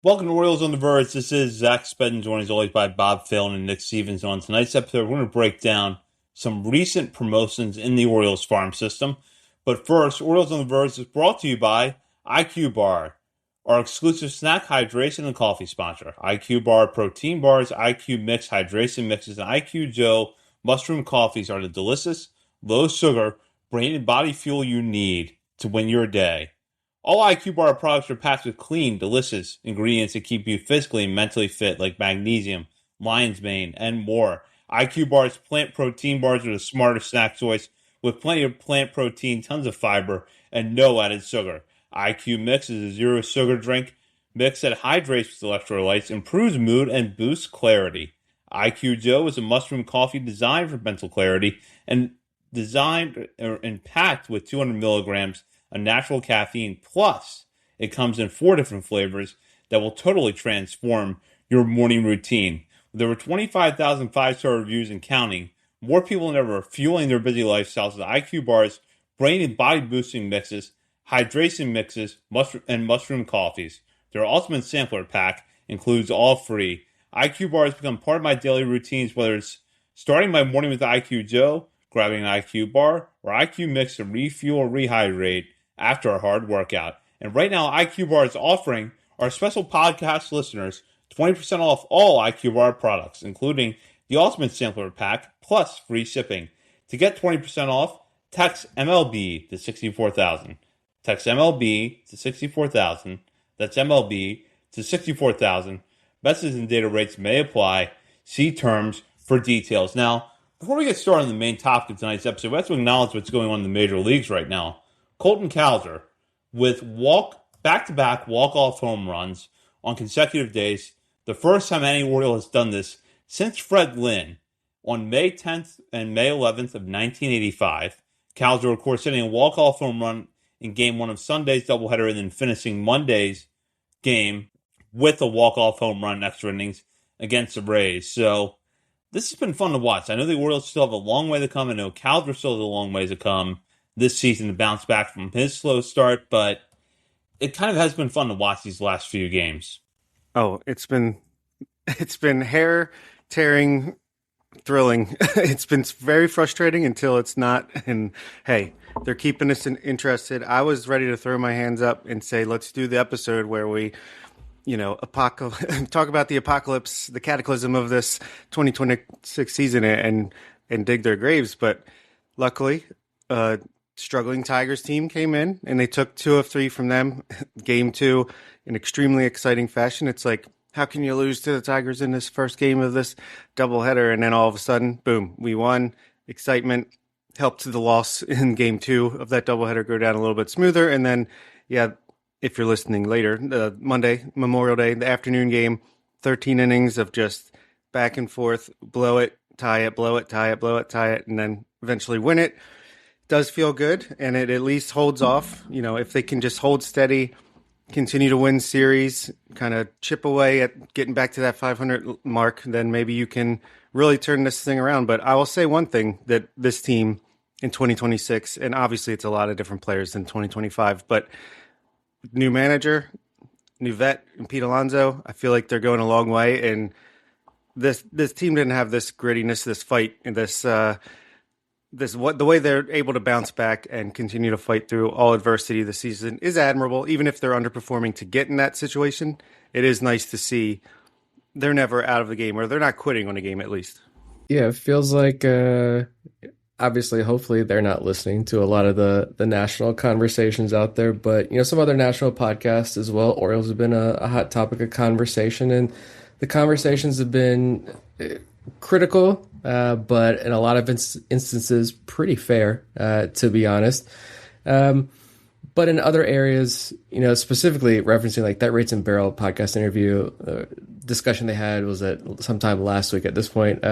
Welcome to Orioles on the Verge. This is Zach Spedden, joined as always by Bob Phelan and Nick Stevens. On tonight's episode, we're going to break down some recent promotions in the Orioles farm system. But first, Orioles on the Verge is brought to you by IQ Bar, our exclusive snack, hydration, and coffee sponsor. IQ Bar protein bars, IQ Mix hydration mixes, and IQ Joe mushroom coffees are the delicious, low-sugar, brain and body fuel you need to win your day. All IQ Bar products are packed with clean, delicious ingredients that keep you physically and mentally fit, like magnesium, lion's mane, and more. IQ Bar's plant protein bars are the smartest snack choice, with plenty of plant protein, tons of fiber, and no added sugar. IQ Mix is a zero sugar drink mix that hydrates with electrolytes, improves mood, and boosts clarity. IQ Joe is a mushroom coffee designed for mental clarity and packed with 200 milligrams of natural caffeine. Plus, it comes in 4 different flavors that will totally transform your morning routine. With over 25,000 five-star reviews and counting, more people than ever are fueling their busy lifestyles with IQ Bar's brain and body boosting mixes, hydration mixes, and mushroom coffees. Their ultimate sampler pack includes all free. IQ Bar has become part of my daily routines, whether it's starting my morning with IQ Joe, grabbing an IQ Bar, or IQ Mix to refuel or rehydrate after a hard workout. And right now, IQ Bar is offering our special podcast listeners 20% off all IQ Bar products, including the Ultimate Sampler Pack, plus free shipping. To get 20% off, text MLB to 64,000. Text MLB to 64,000. That's MLB to 64,000. Message and data rates may apply. See terms for details. Now, before we get started on the main topic of tonight's episode, we have to acknowledge what's going on in the major leagues right now. Colton Cowser with back-to-back walk-off home runs on consecutive days. The first time any Oriole has done this since Fred Lynn on May 10th and May 11th of 1985. Cowser, of course, hitting a walk-off home run in Game 1 of Sunday's doubleheader and then finishing Monday's game with a walk-off home run in extra innings against the Rays. So this has been fun to watch. I know the Orioles still have a long way to come. I know Cowser still has a long way to come this season to bounce back from his slow start, but it kind of has been fun to watch these last few games. Oh, it's been hair tearing, thrilling. It's been very frustrating until it's not. And hey, they're keeping us interested. I was ready to throw my hands up and say, let's do the episode where we, talk about the apocalypse, the cataclysm of this 2026 season and dig their graves. But luckily, struggling Tigers team came in and they took 2 of 3 from them. Game 2 in extremely exciting fashion. It's like, how can you lose to the Tigers in this first game of this doubleheader? And then all of a sudden, boom, we won. Excitement helped the loss in Game 2 of that doubleheader go down a little bit smoother. And then, if you're listening later, Monday, Memorial Day, the afternoon game, 13 innings of just back and forth, blow it, tie it, blow it, tie it, blow it, tie it, and then eventually win it. Does feel good, and it at least holds off. If they can just hold steady, continue to win series, kind of chip away at getting back to that 500 mark, then maybe you can really turn this thing around. But I will say one thing, that this team in 2026, and obviously it's a lot of different players than 2025, but new manager, new vet, and Pete Alonso, I feel like they're going a long way. And this team didn't have this grittiness, this fight, and the way they're able to bounce back and continue to fight through all adversity this season is admirable. Even if they're underperforming to get in that situation, it is nice to see they're never out of the game, or they're not quitting on a game at least. Yeah, it feels like obviously, hopefully they're not listening to a lot of the national conversations out there, but some other national podcasts as well. Orioles have been a hot topic of conversation, and the conversations have been critical, but in a lot of instances pretty fair, to be honest. But in other areas, specifically referencing like that Rates and Barrel podcast interview discussion they had was at sometime last week at this point.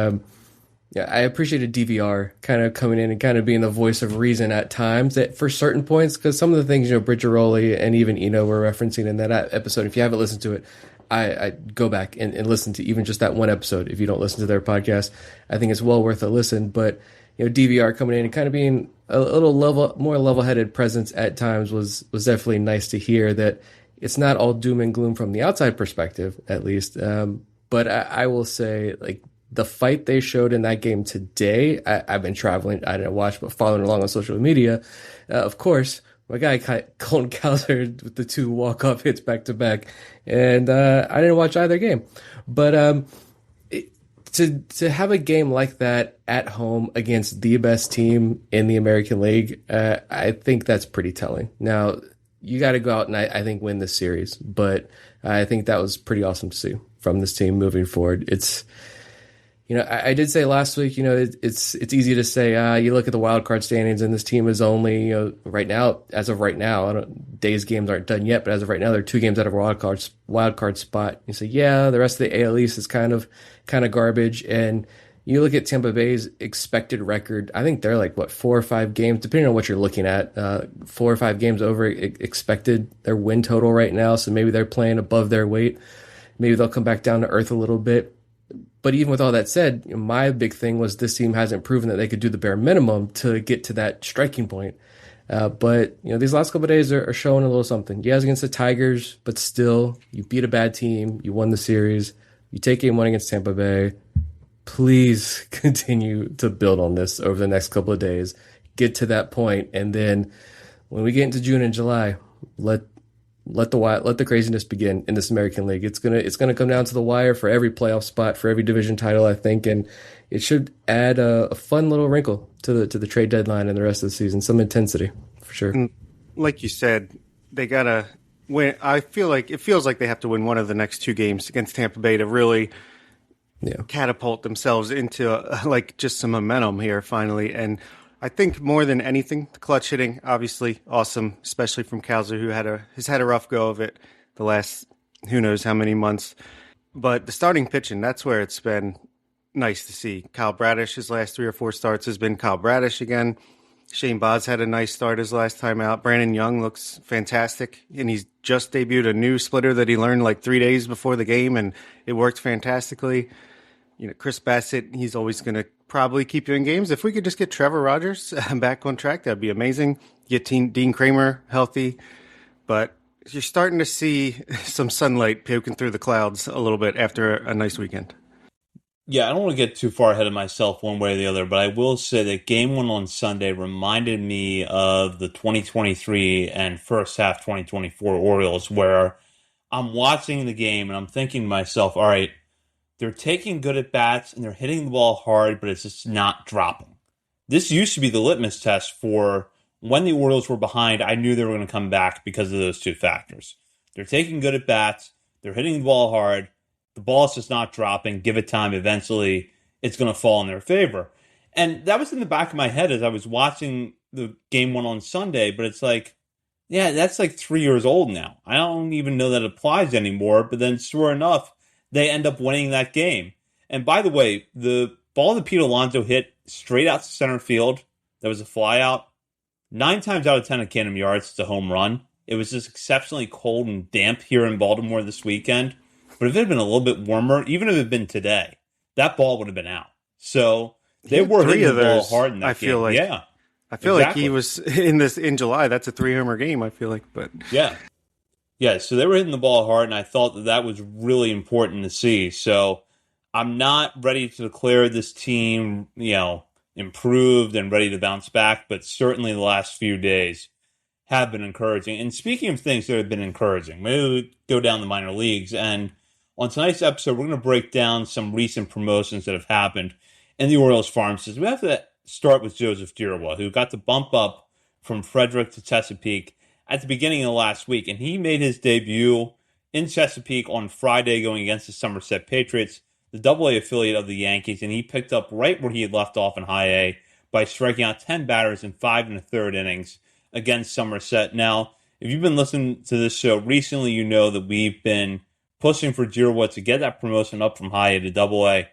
I appreciated DVR kind of coming in and kind of being the voice of reason at times that for certain points, because some of the things, Bridgeroli and even Eno were referencing in that episode. If you haven't listened to it, I go back and listen to even just that one episode. If you don't listen to their podcast, I think it's well worth a listen. But DVR coming in and kind of being a little more level-headed presence at times was definitely nice to hear that it's not all doom and gloom from the outside perspective, at least. But I will say, like, the fight they showed in that game today, I've been traveling. I didn't watch, but following along on social media, of course, my guy Colin Cowser with the two walk-off hits back to back, and I didn't watch either game. But to have a game like that at home against the best team in the American League, I think that's pretty telling. Now, you got to go out and I think win this series, but I think that was pretty awesome to see from this team moving forward. It's, I did say last week, it's easy to say, you look at the wild card standings and this team is only, right now, as of right now, days games aren't done yet, but as of right now, they're 2 games out of a wild card spot. You say, yeah, the rest of the AL East is kind of garbage. And you look at Tampa Bay's expected record, I think they're like, 4 or 5 games, depending on what you're looking at, 4 or 5 games over expected their win total right now. So maybe they're playing above their weight. Maybe they'll come back down to earth a little bit. But even with all that said, my big thing was this team hasn't proven that they could do the bare minimum to get to that striking point. But these last couple of days are showing a little something. Yes, against the Tigers, but still, you beat a bad team. You won the series. You take game 1 against Tampa Bay. Please continue to build on this over the next couple of days. Get to that point, and then when we get into June and July, let the craziness begin in this American League. It's gonna come down to the wire for every playoff spot, for every division title, I think, and it should add a fun little wrinkle to the trade deadline and the rest of the season. Some intensity for sure. And like you said, they gotta win. I feel like it feels like they have to win one of the next 2 games against Tampa Bay to really catapult themselves into just some momentum here finally. And I think more than anything, the clutch hitting, obviously awesome, especially from Cowser, who has had a rough go of it the last who knows how many months. But the starting pitching, that's where it's been nice to see. Kyle Bradish, his last 3 or 4 starts has been Kyle Bradish again. Shane Baz had a nice start his last time out. Brandon Young looks fantastic, and he's just debuted a new splitter that he learned 3 days before the game, and it worked fantastically. Chris Bassett, he's always going to probably keep you in games. If we could just get Trevor Rogers back on track, that'd be amazing. Get Dean Kramer healthy. But you're starting to see some sunlight poking through the clouds a little bit after a nice weekend. Yeah, I don't want to get too far ahead of myself one way or the other, but I will say that Game 1 on Sunday reminded me of the 2023 and first half 2024 Orioles, where I'm watching the game and I'm thinking to myself, all right, they're taking good at bats and they're hitting the ball hard, but it's just not dropping. This used to be the litmus test for when the Orioles were behind. I knew they were going to come back because of those 2 factors. They're taking good at bats, they're hitting the ball hard, the ball's just not dropping. Give it time. Eventually, it's going to fall in their favor. And that was in the back of my head as I was watching the Game 1 on Sunday, but it's like, yeah, that's 3 years old now. I don't even know that applies anymore, but then sure enough, they end up winning that game. And by the way, the ball that Pete Alonso hit straight out to center field, that was a fly out. 9 times out of 10 at Camden Yards, it's a home run. It was just exceptionally cold and damp here in Baltimore this weekend. But if it had been a little bit warmer, even if it had been today, that ball would have been out. So they were hitting the ball hard in that game. I feel like he was in July. That's a 3-homer game, I feel like. But Yeah, so they were hitting the ball hard, and I thought that was really important to see. So I'm not ready to declare this team, improved and ready to bounce back, but certainly the last few days have been encouraging. And speaking of things that have been encouraging, maybe we go down the minor leagues. And on tonight's episode, we're going to break down some recent promotions that have happened in the Orioles farm system. We have to start with Joseph Dirawa, who got the bump up from Frederick to Chesapeake at the beginning of last week, and he made his debut in Chesapeake on Friday going against the Somerset Patriots, the Double-A affiliate of the Yankees, and he picked up right where he had left off in High A by striking out 10 batters in 5 1/3 innings against Somerset. Now, if you've been listening to this show recently, you know that we've been pushing for Dirawa to get that promotion up from High A to Double-A,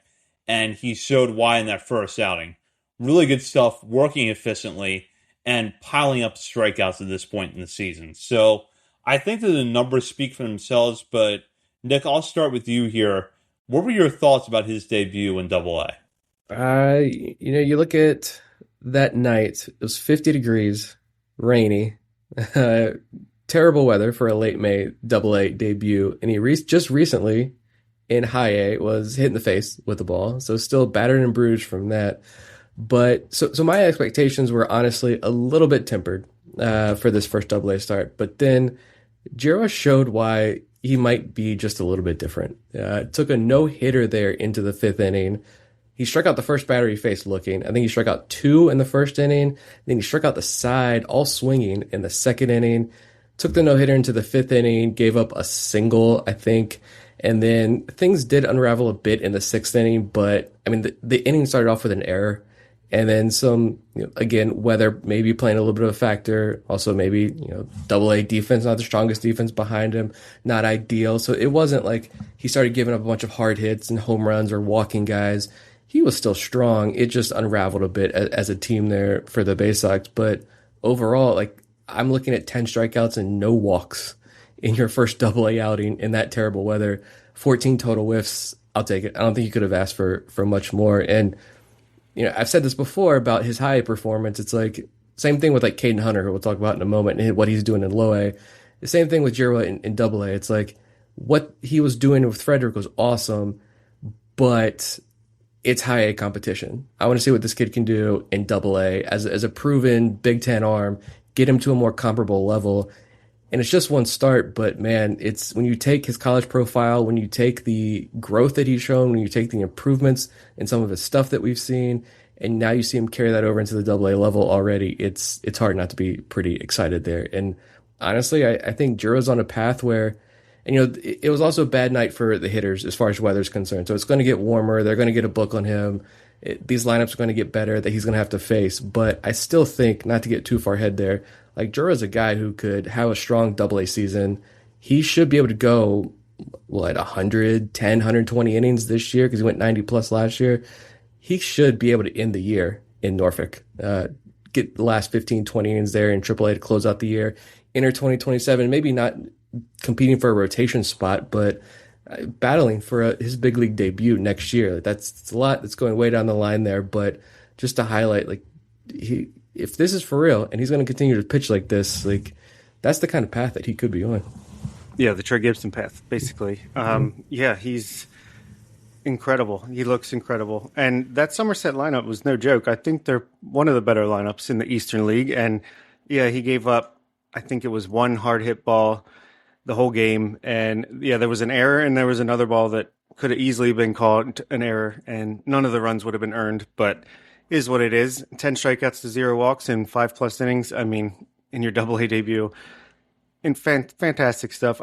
and he showed why in that first outing. Really good stuff, working efficiently, and piling up strikeouts at this point in the season. So I think that the numbers speak for themselves, but Nick, I'll start with you here. What were your thoughts about his debut in Double-A? You look at that night, it was 50 degrees, rainy. terrible weather for a late May Double-A debut, and he just recently in High A was hit in the face with the ball, so still battered and bruised from that. But so my expectations were honestly a little bit tempered for this first Double-A start, but then Jiro showed why he might be just a little bit different. Took a no hitter there into the fifth inning. He struck out the first batter he faced looking. I think he struck out two in the first inning. Then he struck out the side, all swinging in the second inning. Took the no hitter into the fifth inning, gave up a single, I think. And then things did unravel a bit in the sixth inning, but I mean, the inning started off with an error. And then some, again, weather maybe playing a little bit of a factor. Also, maybe, Double-A defense, not the strongest defense behind him, not ideal. So it wasn't like he started giving up a bunch of hard hits and home runs or walking guys. He was still strong. It just unraveled a bit as a team there for the Bay Sox. But overall, like, I'm looking at 10 strikeouts and no walks in your first Double-A outing in that terrible weather. 14 total whiffs. I'll take it. I don't think you could have asked for much more. And I've said this before about his high performance. It's like same thing with like Caden Hunter, who we'll talk about in a moment, and what he's doing in low A. The same thing with Jiro in double A. It's like what he was doing with Frederick was awesome, but it's high A competition. I want to see what this kid can do in double A as a proven Big Ten arm, get him to a more comparable level. And it's just one start, but man, it's when you take his college profile, when you take the growth that he's shown, when you take the improvements in some of his stuff that we've seen, and now you see him carry that over into the Double-A level already, it's hard not to be pretty excited there. And honestly, I think Jiro's on a path where, and it was also a bad night for the hitters as far as weather's concerned. So it's going to get warmer. They're going to get a book on him. These lineups are going to get better that he's going to have to face. But I still think, not to get too far ahead there, like Jiro's a guy who could have a strong Double-A season. He should be able to go, at 110, 120 innings this year because he went 90 plus last year. He should be able to end the year in Norfolk, get the last 15, 20 innings there in AAA to close out the year. Enter 2027, maybe not competing for a rotation spot, but battling for his big league debut next year. That's a lot that's going way down the line there. But just to highlight, like, if this is for real and he's going to continue to pitch like this, like, that's the kind of path that he could be on. Yeah, the Trey Gibson path, basically. Yeah, he's incredible. He looks incredible. And that Somerset lineup was no joke. I think they're one of the better lineups in the Eastern League. And yeah, he gave up, I think it was one hard hit ball the whole game. And yeah, there was an error and there was another ball that could have easily been called an error and none of the runs would have been earned, but is what it is. 10 strikeouts to 0 walks in 5+ innings. I mean, in your Double-A debut, and fantastic stuff.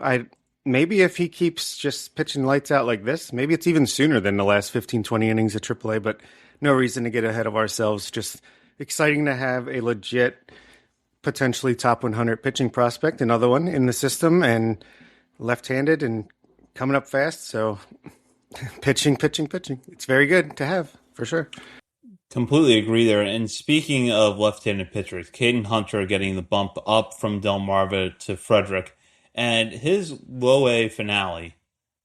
Maybe if he keeps just pitching lights out like this, maybe it's even sooner than the last 15, 20 innings at AAA, but no reason to get ahead of ourselves. Just exciting to have a legit, potentially top 100 pitching prospect, another one in the system, and left-handed and coming up fast. So pitching. It's very good to have, for sure. Completely agree there. And speaking of left-handed pitchers, Caden Hunter getting the bump up from Delmarva to Frederick, and his low-A finale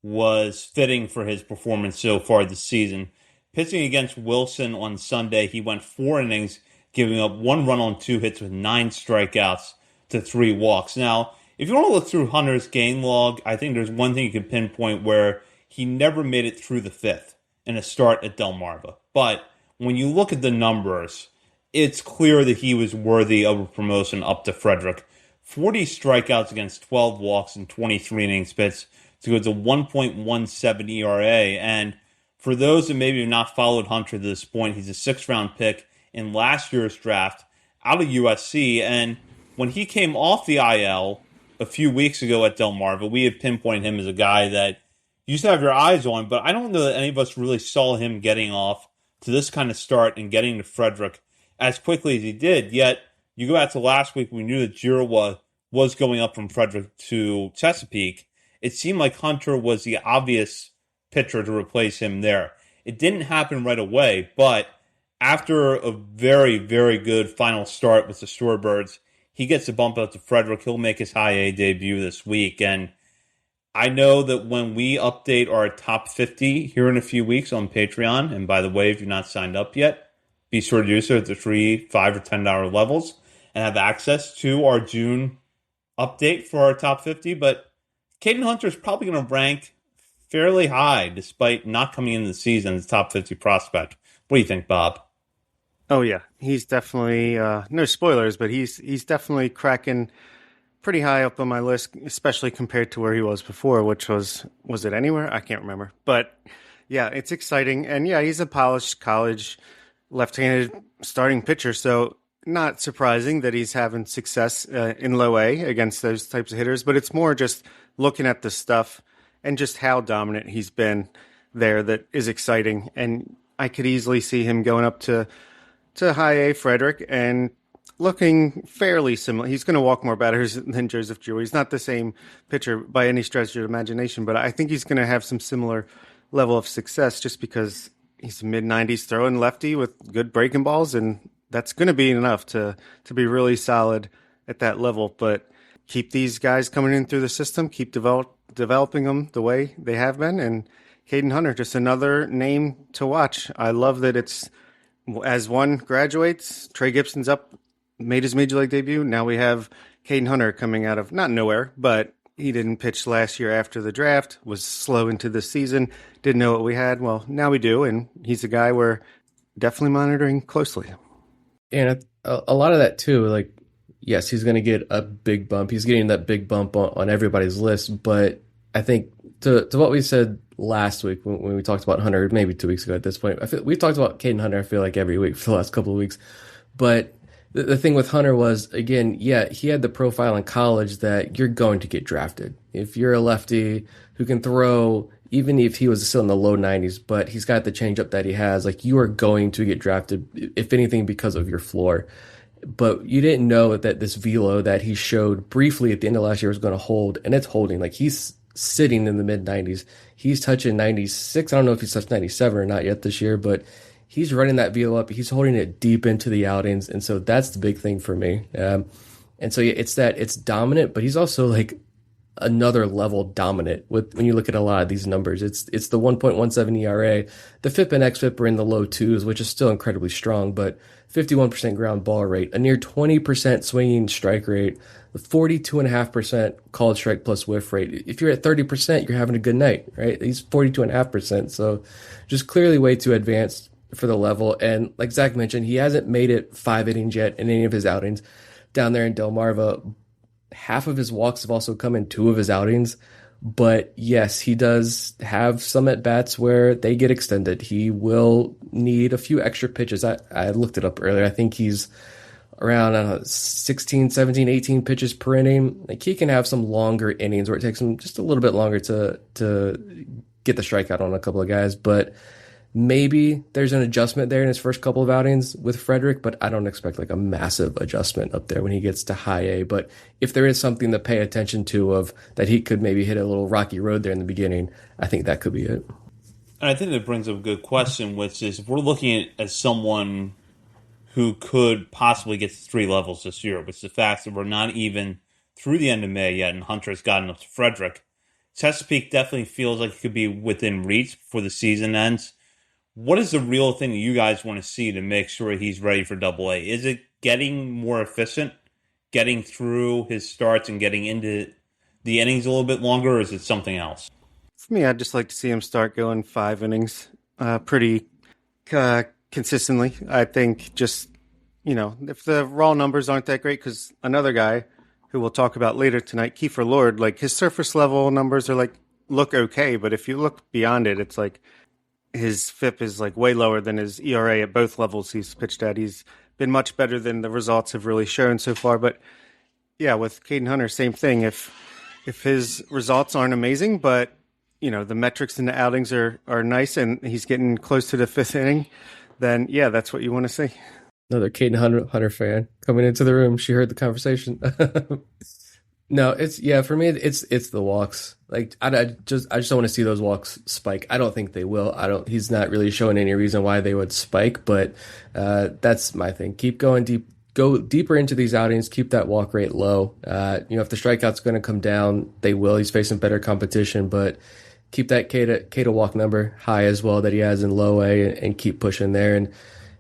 was fitting for his performance so far this season. Pitching against Wilson on Sunday, he went 4 innings, giving up 1 run on 2 hits with 9 strikeouts to 3 walks. Now, if you want to look through Hunter's game log, I think there's one thing you can pinpoint where he never made it through the 5th in a start at Delmarva. But when you look at the numbers, it's clear that he was worthy of a promotion up to Frederick. 40 strikeouts against 12 walks and 23 innings pitched to go to 1.17 ERA. And for those that maybe have not followed Hunter to this point, he's a 6th-round pick in last year's draft out of USC. And when he came off the IL a few weeks ago at Delmarva, we had pinpointed him as a guy that you used to have your eyes on, but I don't know that any of us really saw him getting off to this kind of start and getting to Frederick as quickly as he did. Yet, you go back to last week, we knew that Jiro was going up from Frederick to Chesapeake. It seemed like Hunter was the obvious pitcher to replace him there. It didn't happen right away, but after a very, very good final start with the Shorebirds, he gets a bump up to Frederick. He'll make his high A debut this week. And I know that when we update our top 50 here in a few weeks on Patreon, and by the way, if you're not signed up yet, be sure to do so at the free $5 or $10 levels and have access to our June update for our top 50, but Caden Hunter is probably going to rank fairly high despite not coming into the season as top 50 prospect. What do you think, Bob? Oh yeah, he's definitely no spoilers, but he's definitely cracking pretty high up on my list, especially compared to where he was before, which was it anywhere? I can't remember. But yeah, it's exciting. And yeah, he's a polished college left-handed starting pitcher, so not surprising that he's having success in low A against those types of hitters, but it's more just looking at the stuff and just how dominant he's been there that is exciting. And I could easily see him going up to high A Frederick and looking fairly similar. He's going to walk more batters than Joseph Drew. He's not the same pitcher by any stretch of imagination, but I think he's going to have some similar level of success just because he's a mid-90s throwing lefty with good breaking balls, and that's going to be enough to be really solid at that level. But keep these guys coming in through the system, keep developing them the way they have been, and Caden Hunter, just another name to watch. I love that it's as one graduates, Trey Gibson's up, made his major league debut. Now we have Caden Hunter coming out of not nowhere, but he didn't pitch last year after the draft, was slow into the season, didn't know what we had. Well, now we do, and he's a guy we're definitely monitoring closely. And a lot of that too, like, yes, he's going to get a big bump. He's getting that big bump on everybody's list. But I think to what we said last week when we talked about Hunter, maybe 2 weeks ago at this point, we've talked about Caden Hunter, I feel like every week for the last couple of weeks. But the thing with Hunter was, again, yeah, he had the profile in college that you're going to get drafted. If you're a lefty who can throw, even if he was still in the low 90s, but he's got the changeup that he has, like, you are going to get drafted, if anything, because of your floor. But you didn't know that this velo that he showed briefly at the end of last year was going to hold, and it's holding. Like, he's sitting in the mid 90s. He's touching 96. I don't know if he's touched 97 or not yet this year, but he's running that velo up. He's holding it deep into the outings, and so that's the big thing for me. And so yeah, it's dominant, but he's also like another level dominant with when you look at a lot of these numbers. It's the 1.17 ERA. The FIP and XFIP are in the low twos, which is still incredibly strong, but 51% ground ball rate, a near 20% swinging strike rate, 42.5% called strike plus whiff rate. If you're at 30%, you're having a good night, right? He's 42.5%. So just clearly way too advanced for the level. And like Zach mentioned, he hasn't made it 5 innings yet in any of his outings down there in Delmarva. Half of his walks have also come in 2 of his outings. But yes, he does have some at-bats where they get extended. He will need a few extra pitches. I looked it up earlier. I think he's around 16, 17, 18 pitches per inning. Like, he can have some longer innings where it takes him just a little bit longer to get the strikeout on a couple of guys. But maybe there's an adjustment there in his first couple of outings with Frederick, but I don't expect like a massive adjustment up there when he gets to high A. But if there is something to pay attention to of that he could maybe hit a little rocky road there in the beginning, I think that could be it. And I think that brings up a good question, which is if we're looking at someone who could possibly get to 3 levels this year, which is the fact that we're not even through the end of May yet and Hunter's gotten up to Frederick, Chesapeake definitely feels like it could be within reach before the season ends. What is the real thing that you guys want to see to make sure he's ready for Double A? Is it getting more efficient, getting through his starts and getting into the innings a little bit longer, or is it something else? For me, I'd just like to see him start going 5 innings pretty consistently. I think just, if the raw numbers aren't that great, because another guy who we'll talk about later tonight, Kiefer Lord, like his surface level numbers are like look okay, but if you look beyond it, it's like his FIP is like way lower than his ERA at both levels he's pitched at. He's been much better than the results have really shown so far. But yeah, with Caden Hunter, same thing. If his results aren't amazing, but the metrics in the outings are nice and he's getting close to the 5th inning, then yeah, that's what you want to see. Another Caden Hunter fan coming into the room. She heard the conversation. No, for me, it's the walks. Like, I just don't want to see those walks spike. I don't think they will. He's not really showing any reason why they would spike, but that's my thing. Keep going deep, go deeper into these outings, keep that walk rate low. If the strikeout's going to come down, they will. He's facing better competition, but keep that K to walk number high as well that he has in low A and keep pushing there. And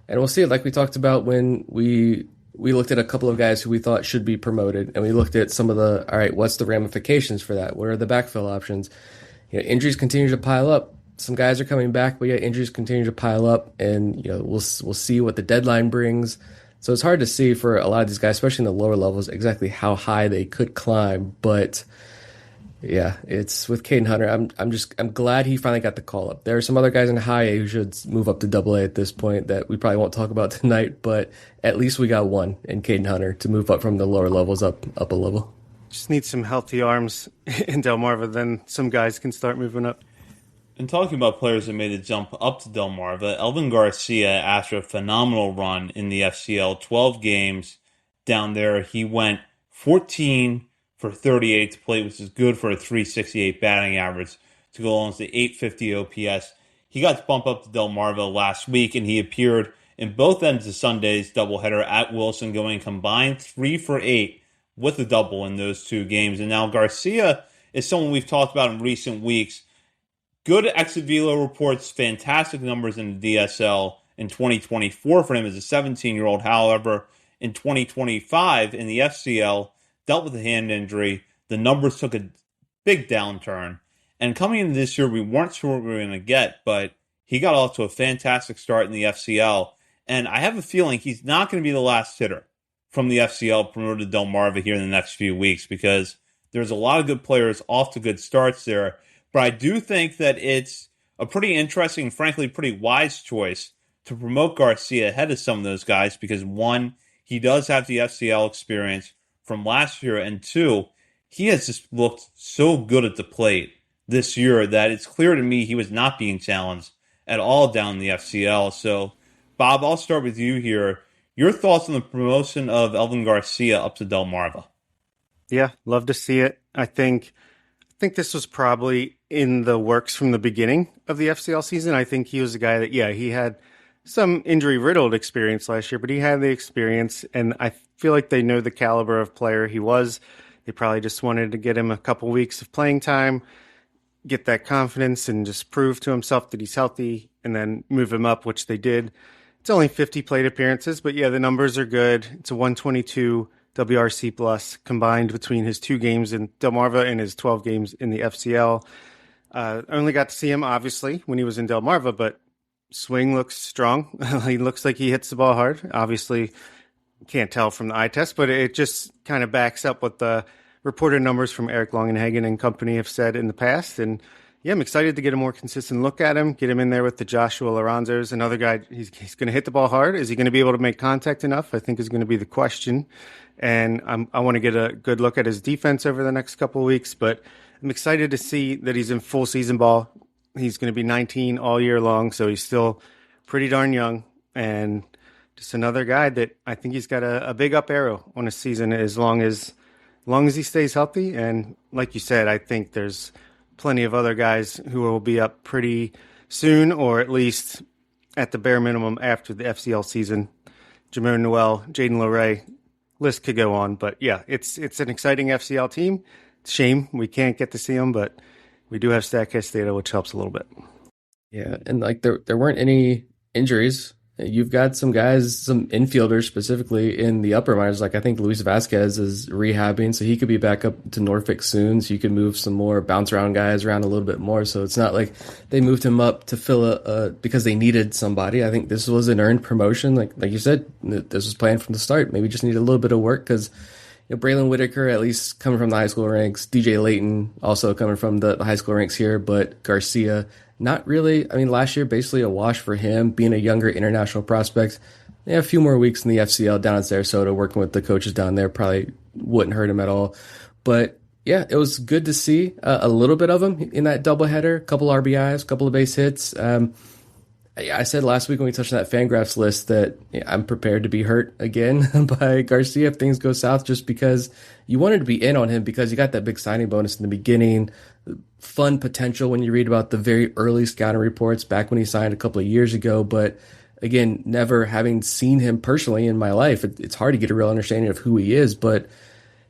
we'll see it like we talked about when we we looked at a couple of guys who we thought should be promoted, and we looked at some of the, all right, what's the ramifications for that? What are the backfill options? Injuries continue to pile up. Some guys are coming back, but yet injuries continue to pile up, and we'll see what the deadline brings. So it's hard to see for a lot of these guys, especially in the lower levels, exactly how high they could climb. But yeah, it's with Caden Hunter. I'm glad he finally got the call up. There are some other guys in high A who should move up to double A at this point that we probably won't talk about tonight, but at least we got one in Caden Hunter to move up from the lower levels up a level. Just need some healthy arms in Delmarva, then some guys can start moving up. And talking about players that made the jump up to Delmarva, Elvin Garcia, after a phenomenal run in the FCL, 12 games down there, he went 14 for 38 to plate, which is good for a 368 batting average to go along with the 850 OPS. He got to bump up to Delmarva last week, and he appeared in both ends of Sunday's doubleheader at Wilson, going combined 3 for 8 with a double in those two games. And now Garcia is someone we've talked about in recent weeks. Good exit velo reports, fantastic numbers in the DSL in 2024 for him as a 17-year-old. However, in 2025 in the FCL, dealt with a hand injury. The numbers took a big downturn. And coming into this year, we weren't sure what we were going to get, but he got off to a fantastic start in the FCL. And I have a feeling he's not going to be the last hitter from the FCL promoted to Delmarva here in the next few weeks, because there's a lot of good players off to good starts there. But I do think that it's a pretty interesting, frankly, pretty wise choice to promote Garcia ahead of some of those guys because, one, he does have the FCL experience from last year, and two, he has just looked so good at the plate this year that it's clear to me he was not being challenged at all down in the FCL. So, Bob, I'll start with you here. Your thoughts on the promotion of Elvin Garcia up to Delmarva? Yeah, love to see it. I think this was probably in the works from the beginning of the FCL season. I think he was a guy that, he had some injury-riddled experience last year, but he had the experience, and I feel like they know the caliber of player he was. They probably just wanted to get him a couple weeks of playing time, get that confidence, and just prove to himself that he's healthy, and then move him up, which they did. It's only 50 plate appearances, but the numbers are good. It's a 122 WRC plus combined between his 2 games in Delmarva and his 12 games in the FCL. I only got to see him, obviously, when he was in Delmarva, but swing looks strong. He looks like he hits the ball hard. Obviously, can't tell from the eye test, but it just kind of backs up what the reported numbers from Eric Longenhagen and company have said in the past. And I'm excited to get a more consistent look at him, get him in there with the Joshua Lorenzo's. Another guy, he's going to hit the ball hard. Is he going to be able to make contact enough? I think is going to be the question. And I want to get a good look at his defense over the next couple of weeks, but I'm excited to see that he's in full season ball. He's going to be 19 all year long, so he's still pretty darn young, and just another guy that I think he's got a big up arrow on his season as long as he stays healthy. And like you said, I think there's plenty of other guys who will be up pretty soon, or at least at the bare minimum after the FCL season. Jamon Noel, Jaden Loray, list could go on, but it's an exciting FCL team. It's a shame we can't get to see them, but we do have StatCast data, which helps a little bit. Yeah, and like there weren't any injuries. You've got some guys, some infielders specifically in the upper minors. Like I think Luis Vasquez is rehabbing, so he could be back up to Norfolk soon. So you can move some more bounce around guys around a little bit more. So it's not like they moved him up to fill because they needed somebody. I think this was an earned promotion. Like you said, this was planned from the start. Maybe just needed a little bit of work because Braylon Whitaker, at least coming from the high school ranks, DJ Layton also coming from the high school ranks here, but Garcia, not really. I mean, last year, basically a wash for him, being a younger international prospect. A few more weeks in the FCL down in Sarasota, working with the coaches down there, probably wouldn't hurt him at all. But it was good to see a little bit of him in that doubleheader, a couple RBIs, a couple of base hits. I said last week when we touched on that Fangraphs list that I'm prepared to be hurt again by Garcia if things go south, just because you wanted to be in on him because you got that big signing bonus in the beginning, fun potential when you read about the very early scouting reports back when he signed a couple of years ago. But again, never having seen him personally in my life, it's hard to get a real understanding of who he is. But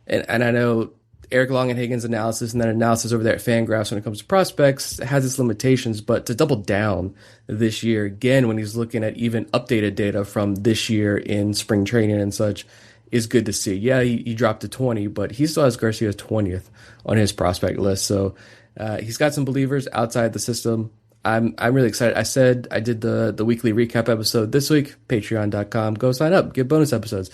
and I know Eric Longenhagen's analysis and then analysis over there at Fangraphs when it comes to prospects has its limitations, but to double down this year again when he's looking at even updated data from this year in spring training and such is good to see. Yeah, he dropped to 20, but he still has Garcia's 20th on his prospect list. So he's got some believers outside the system. I'm really excited. I said I did the weekly recap episode this week, patreon.com. Go sign up, get bonus episodes.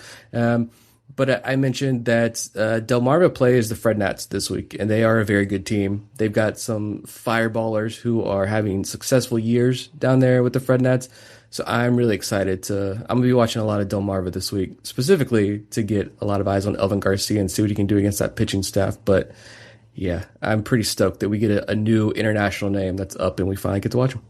But I mentioned that Delmarva plays the Fred Nats this week, and they are a very good team. They've got some fireballers who are having successful years down there with the Fred Nats. So I'm really excited I'm going to be watching a lot of Delmarva this week, specifically to get a lot of eyes on Elvin Garcia and see what he can do against that pitching staff. But yeah, I'm pretty stoked that we get a new international name that's up and we finally get to watch him.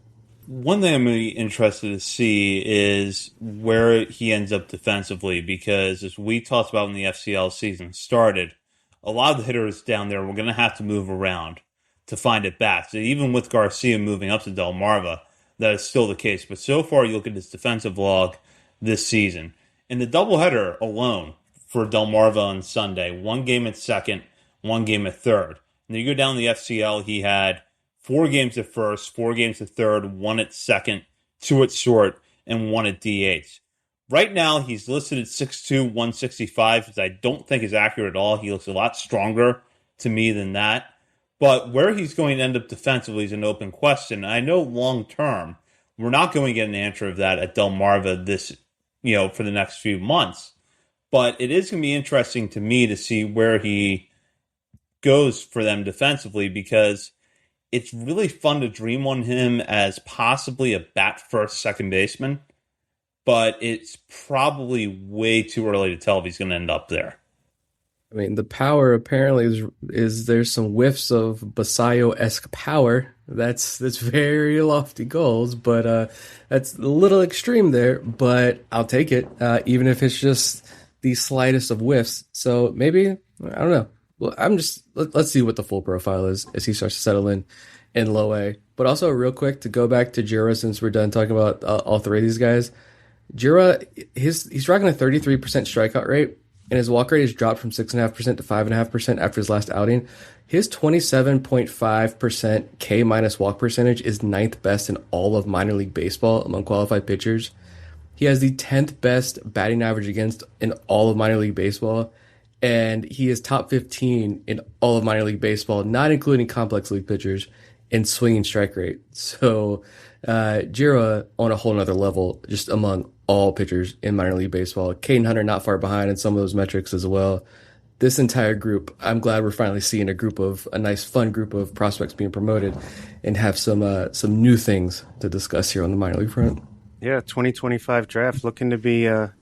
One thing I'm really interested to see is where he ends up defensively, because as we talked about when the FCL season started, a lot of the hitters down there were going to have to move around to find it back. So even with Garcia moving up to Delmarva, that is still the case. But so far, you look at his defensive log this season. In the doubleheader alone for Delmarva on Sunday, 1 game at second, 1 game at third. And then you go down the FCL, he had 4 games at first, 4 games at third, 1 at second, 2 at short, and 1 at DH. Right now, he's listed at 6'2", 165, which I don't think is accurate at all. He looks a lot stronger to me than that. But where he's going to end up defensively is an open question. I know long term, we're not going to get an answer of that at Delmarva for the next few months. But it is going to be interesting to me to see where he goes for them defensively, because it's really fun to dream on him as possibly a bat first second baseman, but it's probably way too early to tell if he's going to end up there. I mean, the power apparently is there's some whiffs of Basayo-esque power. That's very lofty goals, but that's a little extreme there. But I'll take it, even if it's just the slightest of whiffs. So maybe, I don't know. Well, let's see what the full profile is as he starts to settle in low A. But also, real quick, to go back to Jura, since we're done talking about all 3 of these guys, Jura, he's rocking a 33% strikeout rate, and his walk rate has dropped from 6.5% to 5.5% after his last outing. His 27.5% K minus walk percentage is 9th best in all of minor league baseball among qualified pitchers. He has the 10th best batting average against in all of minor league baseball, and he is top 15 in all of minor league baseball, not including complex league pitchers, in swinging strike rate. So Jira on a whole nother level just among all pitchers in minor league baseball. Caden Hunter not far behind in some of those metrics as well. This entire group, I'm glad we're finally seeing a nice fun group of prospects being promoted and have some new things to discuss here on the minor league front. Yeah, 2025 draft looking to be a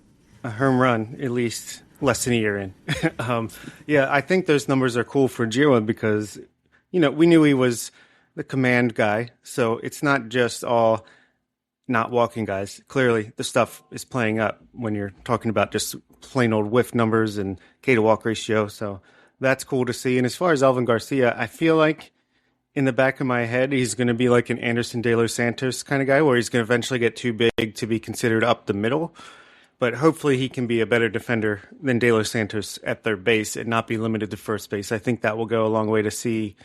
home run, at least less than a year in. Yeah, I think those numbers are cool for Jira because, we knew he was the command guy, so it's not just all not walking guys. Clearly, the stuff is playing up when you're talking about just plain old whiff numbers and K to walk ratio, so that's cool to see. And as far as Elvin Garcia, I feel like in the back of my head, he's going to be like an Anderson De Los Santos kind of guy where he's going to eventually get too big to be considered up the middle. But hopefully he can be a better defender than De Los Santos at third base and not be limited to first base. I think that will go a long way to see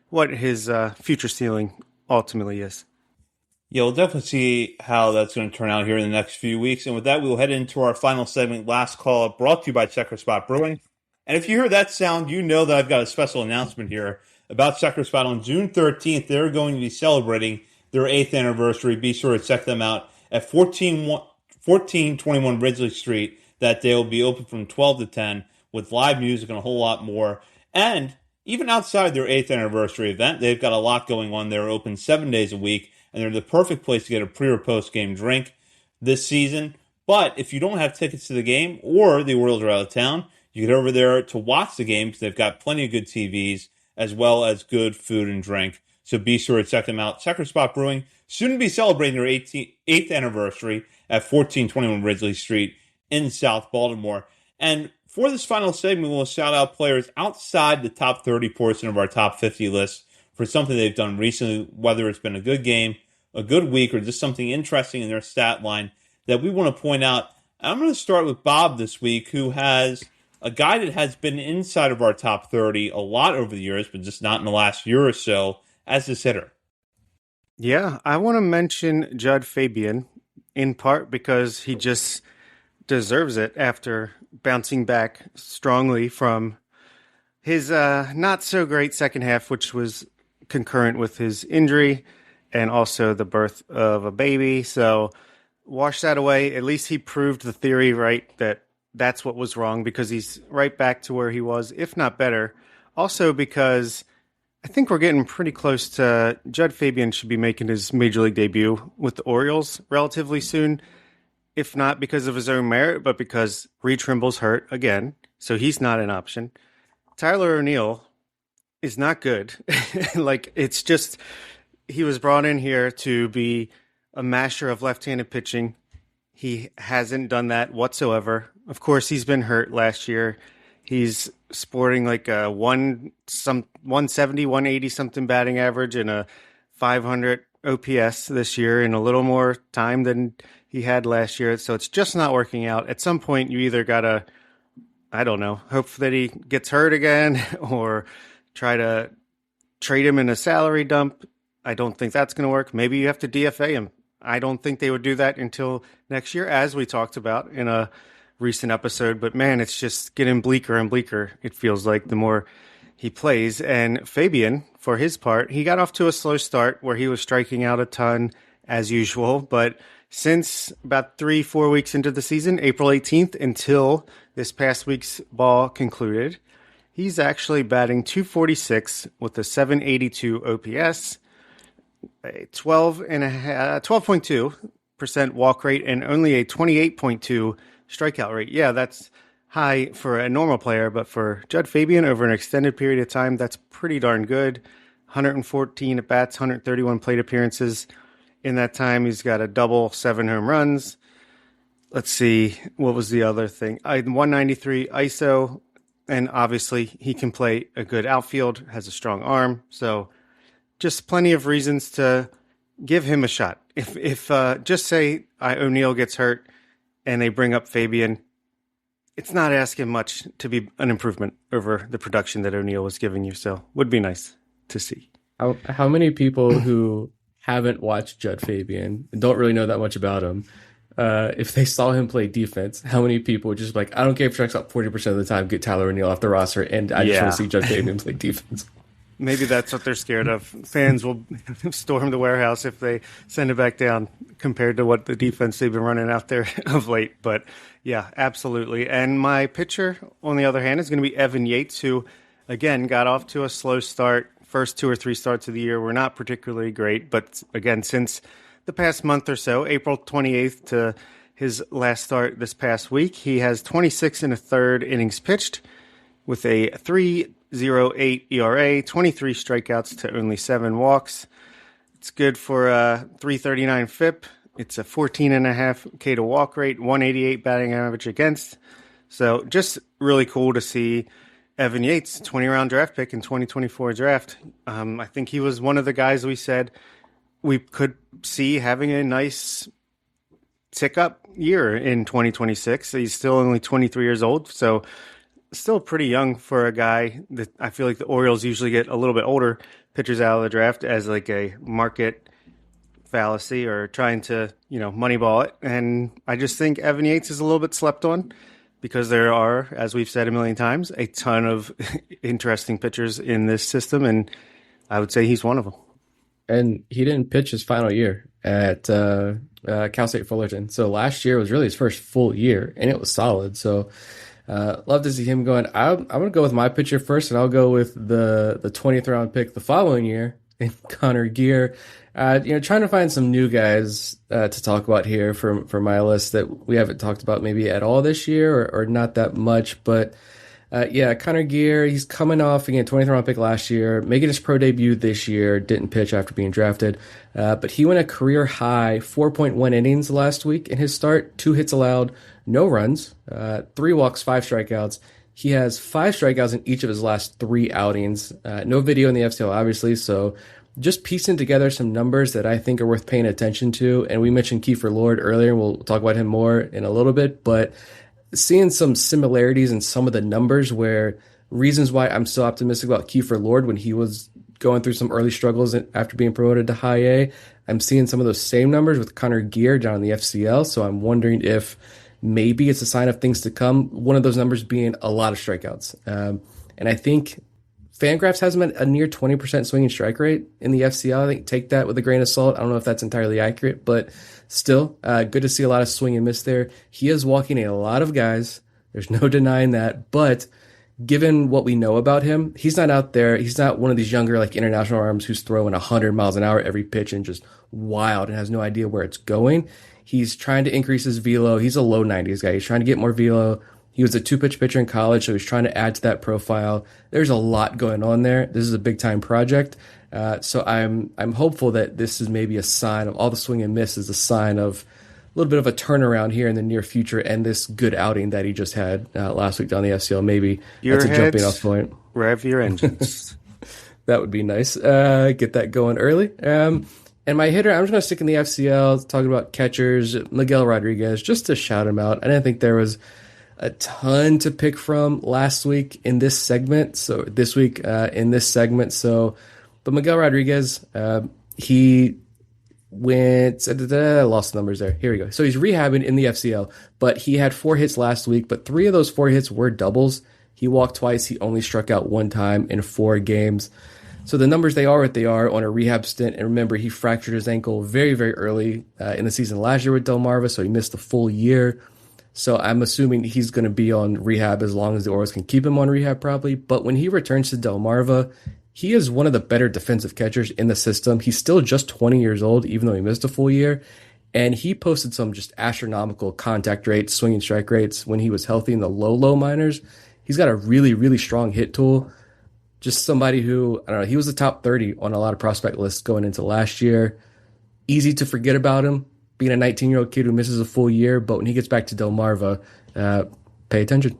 what his future ceiling ultimately is. Yeah, we'll definitely see how that's going to turn out here in the next few weeks. And with that, we will head into our final segment, Last Call, brought to you by Checker Spot Brewing. And if you hear that sound, you know that I've got a special announcement here about Checker Spot. On June 13th, they're going to be celebrating their 8th anniversary. Be sure to check them out at 1421 Ridgely Street. That day will be open from 12 to 10 with live music and a whole lot more. And even outside their 8th anniversary event, they've got a lot going on. They're open 7 days a week, and they're the perfect place to get a pre- or post-game drink this season. But if you don't have tickets to the game or the Orioles are out of town, you get over there to watch the game because they've got plenty of good TVs as well as good food and drink. So be sure to check them out. Checker Spot Brewing, soon to be celebrating their 8th anniversary at 1421 Ridgely Street in South Baltimore. And for this final segment, we'll shout out players outside the top 30 portion of our top 50 list for something they've done recently, whether it's been a good game, a good week, or just something interesting in their stat line that we want to point out. I'm going to start with Bob this week, who has a guy that has been inside of our top 30 a lot over the years, but just not in the last year or so as this hitter. Yeah, I want to mention Judd Fabian in part because he just deserves it after bouncing back strongly from his not so great second half, which was concurrent with his injury and also the birth of a baby. So wash that away. At least he proved the theory right that that's what was wrong because he's right back to where he was, if not better. Also because I think we're getting pretty close to Judd Fabian should be making his major league debut with the Orioles relatively soon, if not because of his own merit, but because Reed Trimble's hurt again, so he's not an option. Tyler O'Neill is not good. Like, it's just, he was brought in here to be a master of left-handed pitching. He hasn't done that whatsoever. Of course, he's been hurt last year. He's sporting like a 170, 180 something batting average and a 500 OPS this year in a little more time than he had last year. So it's just not working out. At some point, you either got to, I don't know, hope that he gets hurt again or try to trade him in a salary dump. I don't think that's going to work. Maybe you have to DFA him. I don't think they would do that until next year, as we talked about in a recent episode. But man, it's just getting bleaker and bleaker, it feels like, the more he plays. And Fabian, for his part, he got off to a slow start where he was striking out a ton as usual. But since about 3-4 weeks into the season, April 18th, until this past week's ball concluded, he's actually batting .246 with a 782 OPS, a 12.2% walk rate, and only a 28.2 strikeout rate. Yeah, that's high for a normal player, but for Judd Fabian over an extended period of time, that's pretty darn good. 114 at bats, 131 plate appearances. In that time, he's got a double, 7 home runs. Let's see, what was the other thing? 193 ISO, and obviously he can play a good outfield, has a strong arm. So just plenty of reasons to give him a shot. If just say O'Neill gets hurt and they bring up Fabian, it's not asking much to be an improvement over the production that O'Neill was giving you. So would be nice to see. How many people who haven't watched Judd Fabian and don't really know that much about him, if they saw him play defense, how many people would just be like, I don't care if he strikes out 40% of the time, get Tyler O'Neill off the roster, and I just want to see Judd Fabian play defense. Maybe that's what they're scared of. Fans will storm the warehouse if they send it back down compared to what the defense they've been running out there of late. But yeah, absolutely. And my pitcher, on the other hand, is going to be Evan Yates, who, again, got off to a slow start. First 2 or 3 starts of the year were not particularly great. But again, since the past month or so, April 28th to his last start this past week, he has 26 1/3 innings pitched with a 3.08 ERA, 23 strikeouts to only 7 walks. It's good for a 339 FIP. It's a 14.5 K to walk rate, 188 batting average against. So just really cool to see Evan Yates, 20-round draft pick in 2024 draft. I think he was one of the guys we said we could see having a nice tick-up year in 2026. He's still only 23 years old, so still pretty young for a guy that I feel like the Orioles usually get a little bit older pitchers out of the draft as like a market fallacy or trying to, moneyball it. And I just think Evan Yates is a little bit slept on because there are, as we've said a million times, a ton of interesting pitchers in this system. And I would say he's one of them. And he didn't pitch his final year at Cal State Fullerton. So last year was really his first full year, and it was solid. So love to see him going. I'm going to go with my pitcher first, and I'll go with the 20th round pick the following year, Connor Gear. Trying to find some new guys to talk about here for my list that we haven't talked about maybe at all this year or not that much. But Connor Gear, he's coming off, again, 20th round pick last year, making his pro debut this year, didn't pitch after being drafted. But he went a career high 4.1 innings last week in his start, 2 hits allowed, no runs, 3 walks, 5 strikeouts. He has 5 strikeouts in each of his last 3 outings. No video in the FCL, obviously, so just piecing together some numbers that I think are worth paying attention to. And we mentioned Kiefer Lord earlier. We'll talk about him more in a little bit, but seeing some similarities in some of the numbers where reasons why I'm so optimistic about Kiefer Lord when he was going through some early struggles after being promoted to high A. I'm seeing some of those same numbers with Connor Gear down in the FCL. So I'm wondering if maybe it's a sign of things to come. One of those numbers being a lot of strikeouts. And I think Fangraphs has him at a near 20% swinging strike rate in the FCL. I think take that with a grain of salt. I don't know if that's entirely accurate, but still, good to see a lot of swing and miss there. He is walking a lot of guys. There's no denying that. But given what we know about him, he's not out there. He's not one of these younger, like international arms who's throwing 100 miles an hour every pitch and just wild and has no idea where it's going. He's trying to increase his velo. He's a low 90s guy. He's trying to get more velo. He was a 2-pitch pitcher in college, so he's trying to add to that profile. There's a lot going on there. This is a big time project. So I'm hopeful that this is maybe a sign of all the swing and miss is a sign of a little bit of a turnaround here in the near future, and this good outing that he just had last week down the FCL. Maybe Your that's a jumping heads, off point. Rev your engines. That would be nice. Get that going early. And my hitter, I'm just going to stick in the FCL, talking about catchers, Miguel Rodriguez, just to shout him out. I didn't think there was a ton to pick from last week in this segment. So this week in this segment. But Miguel Rodriguez, he went, I lost the numbers there. Here we go. So he's rehabbing in the FCL, but he had 4 hits last week, but 3 of those 4 hits were doubles. He walked twice. He only struck out 1 time in 4 games. So the numbers, they are what they are on a rehab stint. And remember, he fractured his ankle very, very early in the season last year with Delmarva, so he missed the full year. So I'm assuming he's going to be on rehab as long as the Orioles can keep him on rehab probably. But when he returns to Delmarva, he is one of the better defensive catchers in the system. He's still just 20 years old, even though he missed a full year. And he posted some just astronomical contact rates, swinging strike rates when he was healthy in the low minors. He's got a really, really strong hit tool. Just somebody who, I don't know, he was the top 30 on a lot of prospect lists going into last year. Easy to forget about him, being a 19-year-old kid who misses a full year. But when he gets back to Delmarva, pay attention.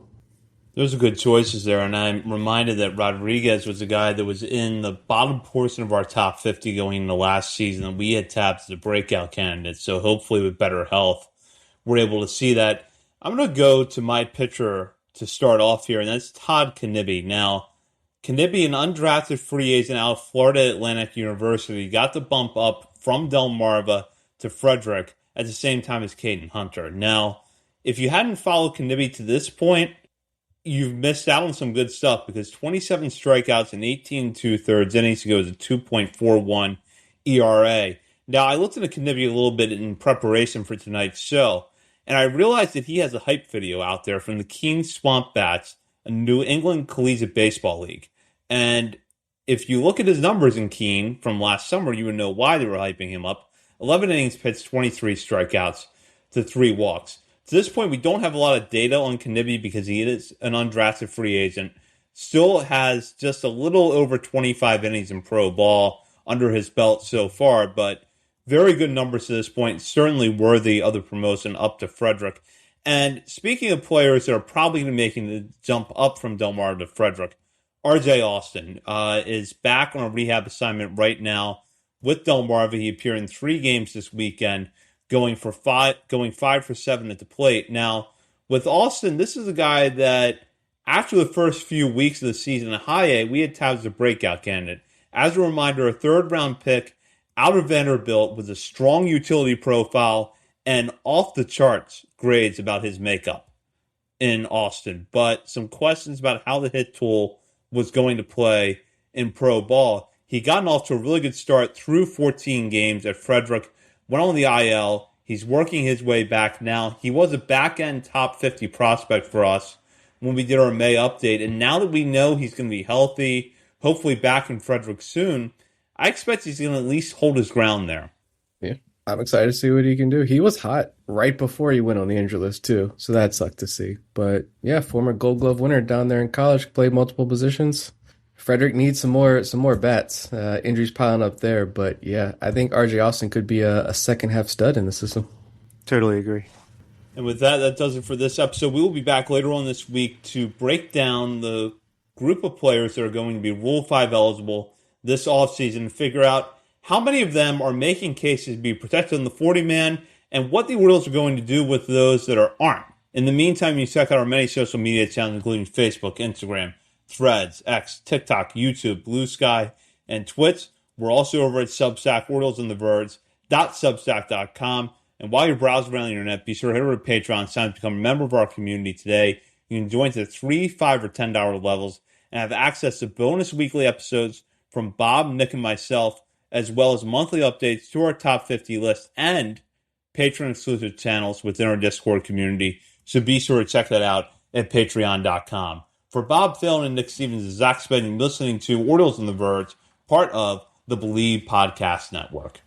Those are good choices there, and I'm reminded that Rodriguez was a guy that was in the bottom portion of our top 50 going into last season, and we had tapped as a breakout candidate. So hopefully with better health, we're able to see that. I'm going to go to my pitcher to start off here, and that's Todd Knibbe. Now, Knibbe, an undrafted free agent out of Florida Atlantic University, got the bump up from Delmarva to Frederick at the same time as Caden Hunter. Now, if you hadn't followed Knibbe to this point, you've missed out on some good stuff because 27 strikeouts in 18 2/3 innings ago is a 2.41 ERA. Now, I looked into Knibbe a little bit in preparation for tonight's show, and I realized that he has a hype video out there from the Keene Swamp Bats, a New England Collegiate Baseball League. And if you look at his numbers in Keene from last summer, you would know why they were hyping him up. 11 innings pitched, 23 strikeouts to 3 walks. To this point, we don't have a lot of data on Knibbe because he is an undrafted free agent. Still has just a little over 25 innings in pro ball under his belt so far, but very good numbers to this point. Certainly worthy of the promotion up to Frederick. And speaking of players that are probably going to be making the jump up from Delmarva to Frederick, RJ Austin is back on a rehab assignment right now with Delmarva. He appeared in 3 games this weekend, going 5 for 7 at the plate. Now, with Austin, this is a guy that after the first few weeks of the season in high A, we had touted as a breakout candidate. As a reminder, a 3rd-round pick out of Vanderbilt with a strong utility profile and off-the-charts grades about his makeup in Austin. But some questions about how the hit tool was going to play in pro ball. He gotten off to a really good start through 14 games at Frederick, went on the IL. He's working his way back now. He was a back-end top 50 prospect for us when we did our May update. And now that we know he's going to be healthy, hopefully back in Frederick soon, I expect he's going to at least hold his ground there. Yeah, I'm excited to see what he can do. He was hot right before he went on the injury list, too. So that sucked to see. But yeah, former Gold Glove winner down there in college, played multiple positions. Frederick needs some more bats. Injuries piling up there, but yeah, I think RJ Austin could be a second half stud in the system. Totally agree. And with that, that does it for this episode. We will be back later on this week to break down the group of players that are going to be Rule 5 eligible this offseason and figure out how many of them are making cases to be protected in the 40-man and what the Orioles are going to do with those that aren't In the meantime, you can check out our many social media channels, including Facebook, Instagram, Threads, X, TikTok, YouTube, Blue Sky, and Twitch. We're also over at Substack, Orioles and the Verge.substack.com. And while you're browsing around the internet, be sure to head over to Patreon, sign up to become a member of our community today. You can join to the $3, $5, or $10 levels and have access to bonus weekly episodes from Bob, Nick, and myself, as well as monthly updates to our top 50 list and patron-exclusive channels within our Discord community. So be sure to check that out at patreon.com. For Bob Phelan and Nick Stevens, this is Zach Speding listening to Orioles on the Verge, part of the Believe Podcast Network.